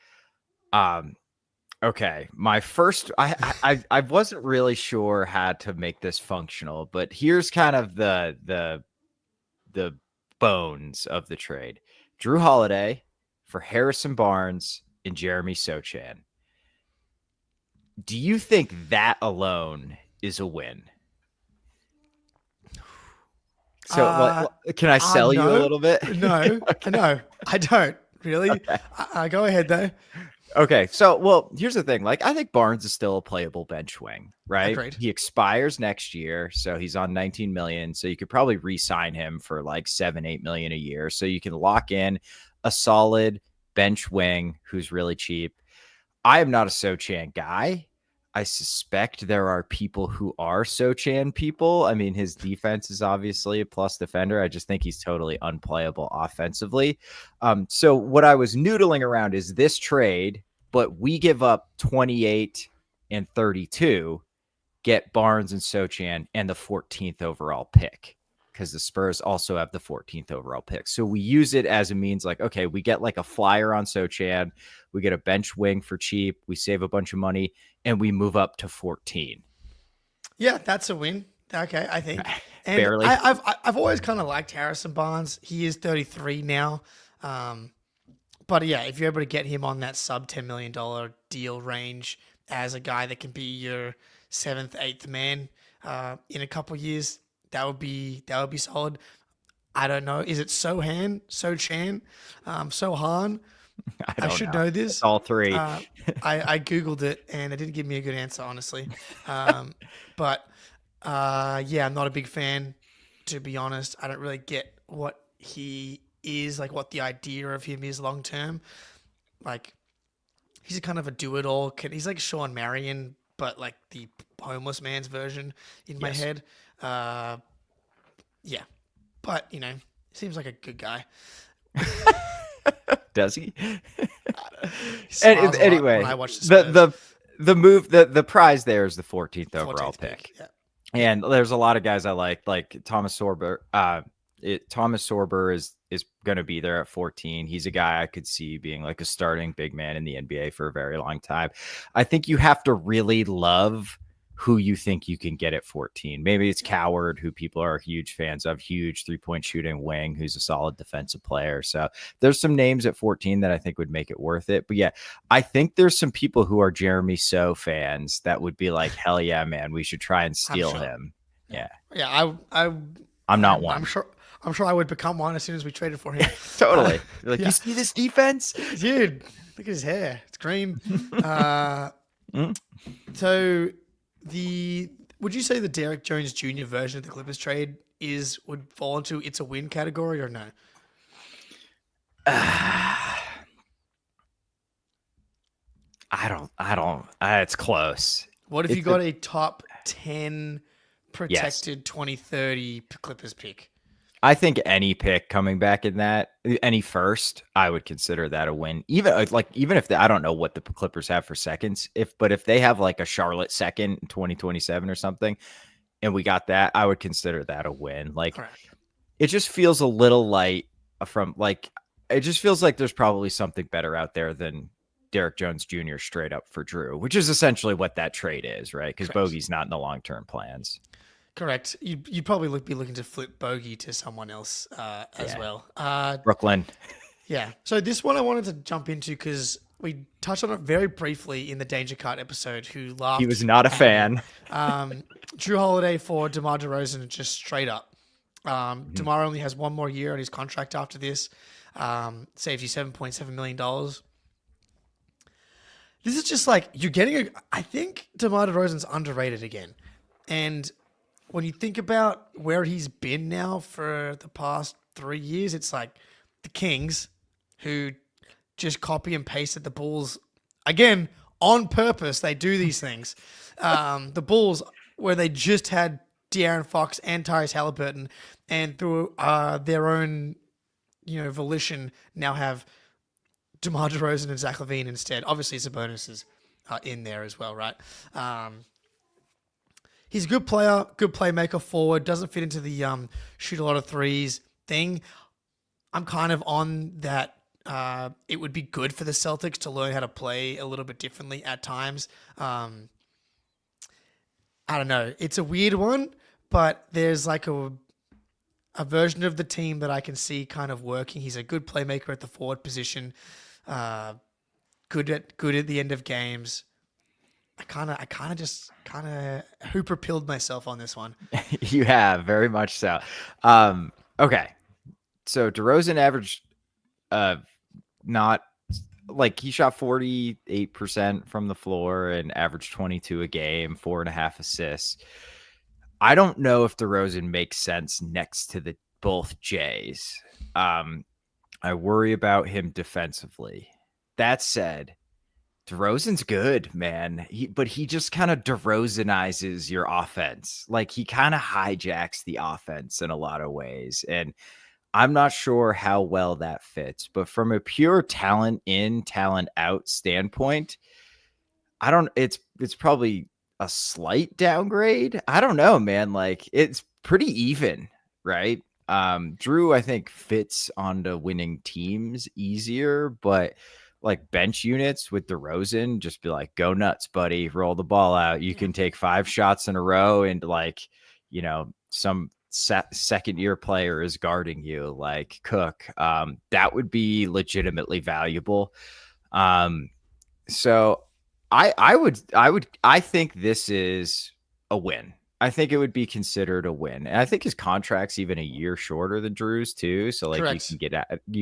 D: okay, my first, I wasn't really sure how to make this functional, but here's kind of the bones of the trade. Jrue Holiday for Harrison Barnes and Jeremy Sochan. Do you think that alone is a win? So can I sell you a little bit?
E: No,
D: Okay.
E: No, I don't really.
D: Okay.
E: Go ahead though.
D: Okay, so, here's the thing. Like, I think Barnes is still a playable bench wing, right?
E: Agreed.
D: He expires next year, so he's on 19 million. So you could probably re-sign him for like 7-8 million a year. So you can lock in a solid bench wing who's really cheap. I am not a Sochan guy. I suspect there are people who are Sochan people. I mean, his defense is obviously a plus defender. I just think he's totally unplayable offensively. So what I was noodling around is this trade, but we give up 28 and 32, get Barnes and Sochan and the 14th overall pick, because the Spurs also have the 14th overall pick. So we use it as a means like, okay, we get like a flyer on Sochan, we get a bench wing for cheap, we save a bunch of money, and we move up to 14.
E: Yeah, that's a win. Okay, I think. And
D: Barely.
E: I've always kind of liked Harrison Barnes. He is 33 now. But yeah, if you're able to get him on that sub $10 million deal range as a guy that can be your 7th, 8th man in a couple of years, that would be solid. I don't know. Is it Sohan, Sochan, Sohan? I should know this.
D: It's all three.
E: I Googled it and it didn't give me a good answer, honestly. But yeah, I'm not a big fan, to be honest. I don't really get what he is, like what the idea of him is long term. Like, he's a kind of a do-it-all. He's like Sean Marion, but like the homeless man's version in my head. Yeah. But, seems like a good guy.
D: Does he?
E: Anyway, when I watch the
D: prize there is the 14th overall pick.
E: Yeah.
D: And there's a lot of guys I like Thomas Sorber. Thomas Sorber is going to be there at 14. He's a guy I could see being like a starting big man in the NBA for a very long time. I think you have to really love who you think you can get at 14. Maybe it's Coward, who people are huge fans of, huge 3-point shooting wing, who's a solid defensive player. So there's some names at 14 that I think would make it worth it. But yeah, I think there's some people who are Jeremy So fans that would be like, hell yeah, man, we should try and steal him. Yeah.
E: Yeah.
D: I'm not one.
E: I'm sure I would become one as soon as we traded for him.
D: Totally. Like, you see this defense?
E: Dude, look at his hair. It's green. So would you say the Derek Jones Jr. version of the Clippers trade would fall into it's a win category or no?
D: I don't. It's close.
E: What if you got a top 10 protected 2030 Clippers pick?
D: I think any pick coming back in that, any first, I would consider that a win. Even if I don't know what the Clippers have for seconds, but if they have like a Charlotte second in 2027 or something, and we got that, I would consider that a win. Like, it just feels a little light it just feels like there's probably something better out there than Derek Jones Jr. straight up for Jrue, which is essentially what that trade is, right? Because Bogey's not in the long-term plans.
E: Correct. You'd probably be looking to flip Bogey to someone else as well.
D: Brooklyn.
E: Yeah. So this one I wanted to jump into because we touched on it very briefly in the Danger Cart episode. Who laughed?
D: He was not a fan.
E: Jrue Holiday for DeMar DeRozan, just straight up. DeMar only has one more year on his contract after this. Saves you $7.7 million. This is just like you're getting I think DeMar DeRozan's underrated again, and when you think about where he's been now for the past 3 years, it's like the Kings, who just copy and pasted the Bulls. Again, on purpose, they do these things. The Bulls, where they just had De'Aaron Fox and Tyrese Halliburton, and through their own volition, now have DeMar DeRozan and Zach LaVine instead. Obviously, Sabonis is in there as well, right? He's a good player, good playmaker forward, doesn't fit into the shoot a lot of threes thing. I'm kind of on that. It would be good for the Celtics to learn how to play a little bit differently at times. I don't know. It's a weird one, but there's like a version of the team that I can see kind of working. He's a good playmaker at the forward position, good at the end of games. I kind of just hooper pilled myself on this one.
D: You have, very much so. Okay. So DeRozan averaged not like he shot 48% from the floor and averaged 22 a game, 4.5 assists. I don't know if DeRozan makes sense next to the both Jays. I worry about him defensively. That said, DeRozan's good, man. But he just kind of DeRozanizes your offense. Like, he kind of hijacks the offense in a lot of ways. And I'm not sure how well that fits. But from a pure talent in, talent out standpoint, it's probably a slight downgrade. I don't know, man. Like, it's pretty even, right? Jrue, I think, fits onto winning teams easier, but like bench units with DeRozan, just be like, go nuts, buddy. Roll the ball out. You can take 5 shots in a row and some second year player is guarding you like Cook. That would be legitimately valuable. So I think this is a win. I think it would be considered a win. And I think his contract's even a year shorter than Jrue's too. So like
E: Correct.
D: you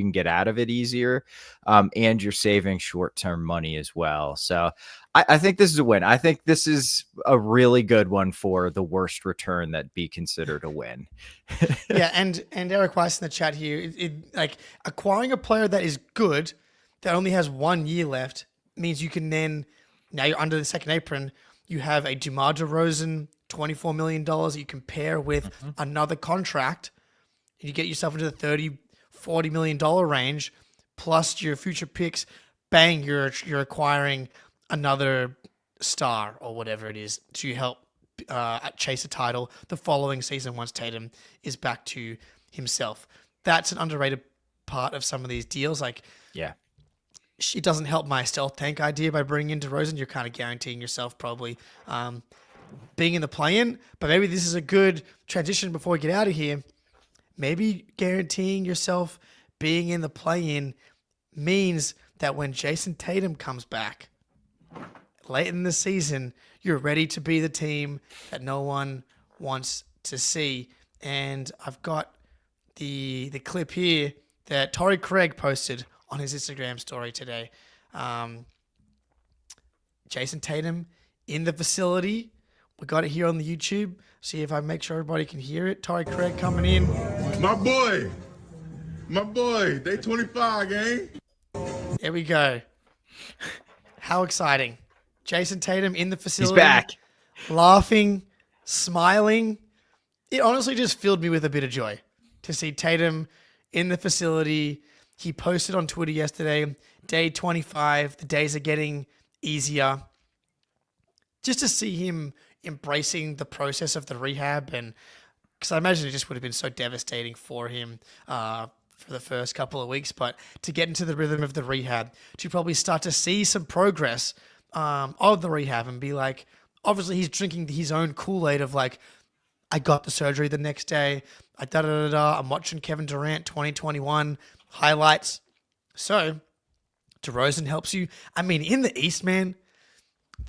D: can get out of it easier. And you're saving short-term money as well. So I think this is a win. I think this is a really good one for the worst return that be considered a win.
E: Yeah, and Eric Weiss in the chat here, like acquiring a player that is good, that only has 1 year left, means you can then, now you're under the second apron, you have a DeMar DeRozan $24 million that you can pair with another contract, and you get yourself into the $30-40 million range, plus your future picks. Bang, you're acquiring another star or whatever it is to help chase a title the following season once Tatum is back to himself. That's an underrated part of some of these deals. Like,
D: Yeah.
E: it doesn't help my stealth tank idea by bringing in DeRozan. You're kind of guaranteeing yourself probably being in the play-in, but maybe this is a good transition before we get out of here. Maybe guaranteeing yourself being in the play-in means that when Jason Tatum comes back late in the season, you're ready to be the team that no one wants to see. And I've got the clip here that Torrey Craig posted on his Instagram story today. Jason Tatum in the facility. We got it here on the YouTube. See if I make sure everybody can hear it. Torrey Craig coming in.
F: My boy, day 25, gang.
E: There we go. How exciting. Jason Tatum in the facility.
D: He's back.
E: Laughing, smiling. It honestly just filled me with a bit of joy to see Tatum in the facility. He posted on Twitter yesterday, day 25. The days are getting easier. Just to see him embracing the process of the rehab, and because I imagine it just would have been so devastating for him for the first couple of weeks, but to get into the rhythm of the rehab, to probably start to see some progress of the rehab and be like, obviously he's drinking his own Kool-Aid of like, I got the surgery the next day, I'm watching Kevin Durant 2021 highlights. So DeRozan helps you. I mean, in the East, man,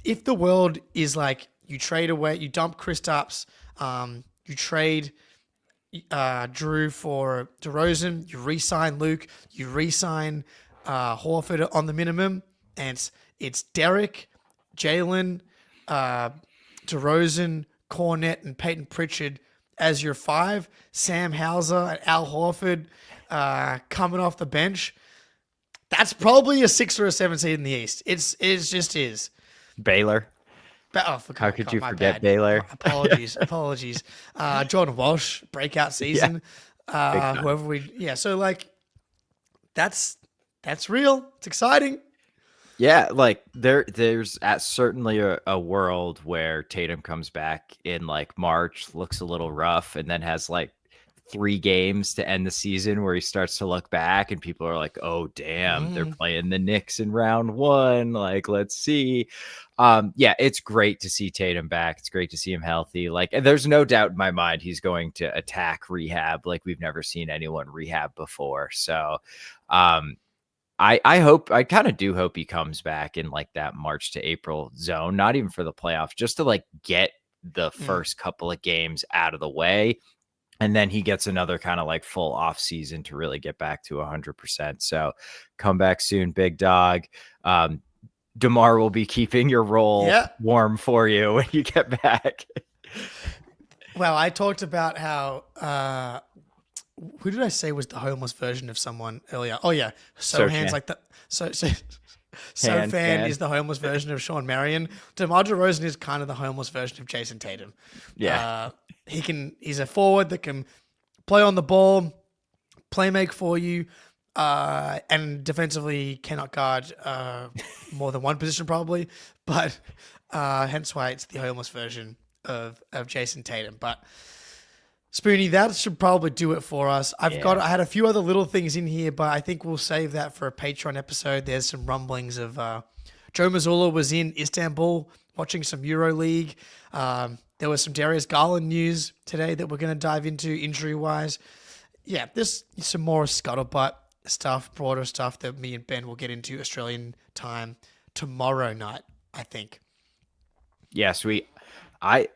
E: if the world is like, you trade away, you dump Kristaps, you trade Jrue for DeRozan, you re-sign Luke, you re-sign Horford on the minimum, and it's Derek, Jalen, DeRozan, Cornette, and Peyton Pritchard as your 5, Sam Hauser and Al Horford coming off the bench. That's probably a 6 or a 7 seed in the East. It just is.
D: Baylor.
E: How
D: could you forget Baylor?
E: Apologies. Jordan Walsh, breakout season. So like that's real. It's exciting.
D: Yeah, like there's certainly a world where Tatum comes back in like March, looks a little rough, and then has like 3 games to end the season where he starts to look back and people are like, oh damn, they're playing the Knicks in round 1. Like, let's see. Yeah, it's great to see Tatum back. It's great to see him healthy. Like, and there's no doubt in my mind he's going to attack rehab like we've never seen anyone rehab before. So I kind of do hope he comes back in like that March to April zone, not even for the playoffs, just to like get the first couple of games out of the way. And then he gets another kind of like full off season to really get back to 100%. So come back soon, big dog. DeMar will be keeping your role warm for you when you get back.
E: Well, I talked about how, who did I say was the homeless version of someone earlier? Oh yeah. Sohan's like Fan is the homeless version of Sean Marion. DeMar DeRozan is kind of the homeless version of Jason Tatum.
D: Yeah.
E: He's a forward that can play on the ball, play make for you, and defensively cannot guard more than one position probably, but hence why it's the homeless version of Jason Tatum. But Spoonie, that should probably do it for us. I had a few other little things in here, but I think we'll save that for a Patreon episode. There's some rumblings of Joe Mazzulla was in Istanbul watching some EuroLeague. There was some Darius Garland news today that we're going to dive into injury-wise. Yeah, there's some more scuttlebutt stuff, broader stuff that me and Ben will get into Australian time tomorrow night, I think.
D: Yeah, sweet. I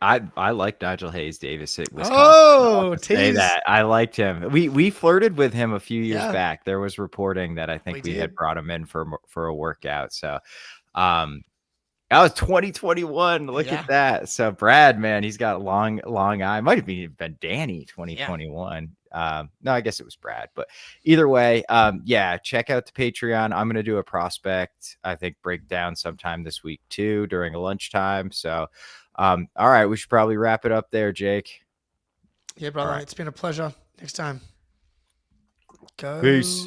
D: like Nigel Hayes Davis at Wisconsin.
E: Oh,
D: Say
E: tease.
D: that. I liked him. We flirted with him a few years
E: Yeah.
D: back. There was reporting that I think we had
E: did.
D: brought him in for a workout. So that was 2021. Look
E: Yeah.
D: at that. So Brad, man, he's got a long eye. Might have been Danny 2021. No, I guess it was Brad. But either way, yeah, check out the Patreon. I'm gonna do a prospect, I think, breakdown sometime this week too during a lunchtime. So all right, we should probably wrap it up there, Jake.
E: Yeah, brother.
D: All right.
E: It's been a pleasure. Next time. Go.
D: Peace.